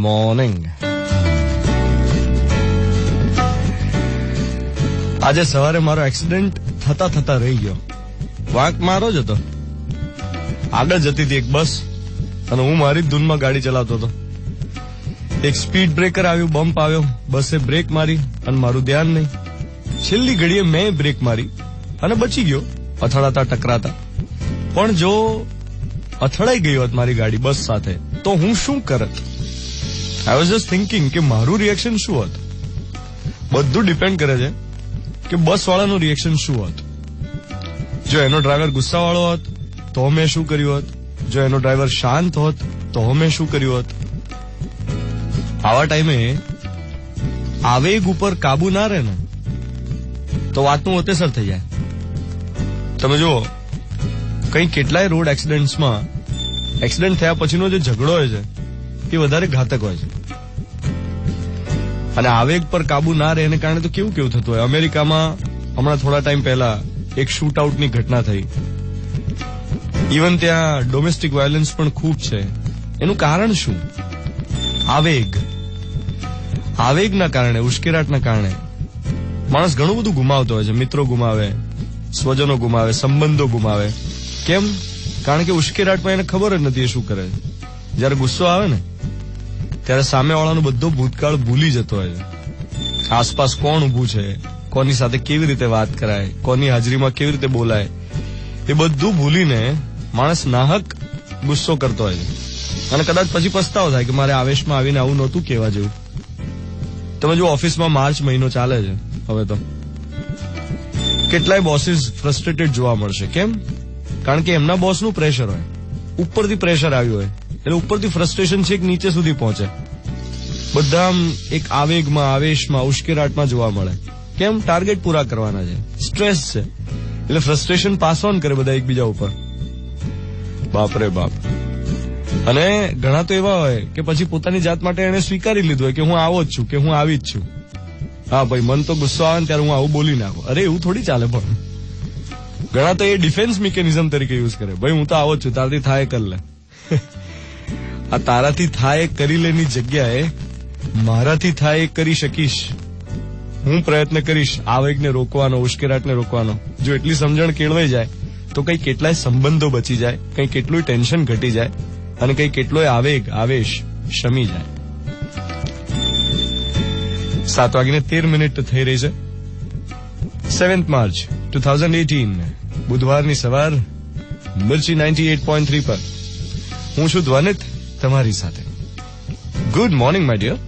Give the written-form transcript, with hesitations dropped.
Morning. આજે સવારે મારો એક્સિડન્ટ થતા રહી ગયો. વાંક મારો જ હતો. આગળ જતી હતી એક બસ અને હું મારી જ ધૂનમાં ગાડી ચલાવતો હતો. એક સ્પીડ બ્રેકર આવ્યું, બમ્પ આવ્યો, બસે બ્રેક મારી અને મારું ધ્યાન નહીં. છેલ્લી ઘડીએ મેં બ્રેક મારી અને બચી ગયો અથડાતા ટકરાતા. પણ જો અથડાઈ ગઈ હોત મારી ગાડી બસ સાથે તો હું શું કરત? આઈ વોઝ જસ્ટ થિંકિંગ કે મારું રિએક્શન શું હોત. બધું ડિપેન્ડ કરે છે કે બસ વાળાનું રિએક્શન શું હોત. જો એનો ડ્રાઈવર ગુસ્સાવાળો હોત તો મેં શું કર્યું હોત? જો એનો ડ્રાઈવર શાંત હોત તો મેં શું કર્યું હોત? આવા ટાઈમે આવેગ ઉપર કાબુ ના રહે ને તો વાતનું ઓતેસર થઈ જાય. તમે જુઓ, કઈ કેટલાય રોડ એક્સિડન્ટ્સમાં એક્સિડન્ટ થયા પછીનો જે ઝઘડો હોય છે એ વધારે ઘાતક હોય છે. અને આવેગ પર કાબુ ના રહે એને કારણે તો કેવું થતું હોય. અમેરિકામાં હમણાં થોડા ટાઈમ પહેલા એક શૂટ આઉટની ઘટના થઈ. ઇવન ત્યાં ડોમેસ્ટિક વાયોલન્સ પણ ખૂબ છે. એનું કારણ શું? આવેગના કારણે, ઉશ્કેરાટના કારણે માણસ ઘણું બધું ગુમાવતો હોય છે. મિત્રો ગુમાવે, સ્વજનો ગુમાવે, સંબંધો ગુમાવે. કેમ? કારણ કે ઉશ્કેરાટમાં એને ખબર જ નથી એ શું કરે છે. જયારે ગુસ્સો આવે ને ત્યારે સામેવાળાનો બધો ભૂતકાળ ભૂલી જતો હોય છે. આસપાસ કોણ ઉભું છે, કોની સાથે કેવી રીતે વાત કરાય, કોની હાજરીમાં કેવી રીતે બોલાય, એ બધું ભૂલીને માણસ નાહક ગુસ્સો કરતો હોય છે. અને કદાચ પછી પસ્તાવો થાય કે મારે આવેશમાં આવીને આવું નહોતું કહેવા જેવું. તમે જો ઓફિસમાં માર્ચ મહિનો ચાલે છે હવે તો કેટલાય બોસીસ ફ્રસ્ટ્રેટેડ જોવા મળશે. કેમ? કારણ કે એમના બોસનું પ્રેશર હોય, ઉપરથી પ્રેશર આવ્યું હોય એટલે ઉપરથી ફ્રસ્ટ્રેશન છે નીચે સુધી પહોંચે. બધા એક આવેગમાં, આવેશમાં, ઉશ્કેરાટમાં જોવા મળે. કેમ? ટાર્ગેટ પૂરા કરવાના છે, સ્ટ્રેસ છે એટલે ફ્રસ્ટ્રેશન પાસ ઓન કરે બધા એકબીજા ઉપર. બાપરે બાપ. અને ઘણા તો એવા હોય કે પછી પોતાની જાત માટે એને સ્વીકારી લીધું હોય કે હું આવો જ છું, કે હું આવી જ છું. હા ભાઈ, મન તો ગુસ્સો આવે ને ત્યારે હું આવું બોલી નાખું. અરે એવું થોડી ચાલે. પણ ઘણા તો એ ડિફેન્સ મિકેનિઝમ તરીકે યુઝ કરે. ભાઈ હું તો આવો જ છું, તારાથી થાય કરી લે. આ તારાથી થાય કરી લેની જગ્યાએ મારાથી થાય કરી શકીશ. હું પ્રયત્ન કરીશ આવેગને રોકવાનો, ઉશ્કેરાટને રોકવાનો. જો એટલી સમજણ કેળવાઈ જાય તો કઈ કેટલાય સંબંધો બચી જાય, કઈ કેટલું ટેન્શન ઘટી જાય અને કઈ કેટલોય આવેગ, આવેશ શમી જાય. 7:13 થઈ રહી છે. 7th માર્ચ 2018 બુધવારની સવાર મિર્ચી 98.3 પર હું છું ધ્વનિત તમારી સાથે. Good morning my dear.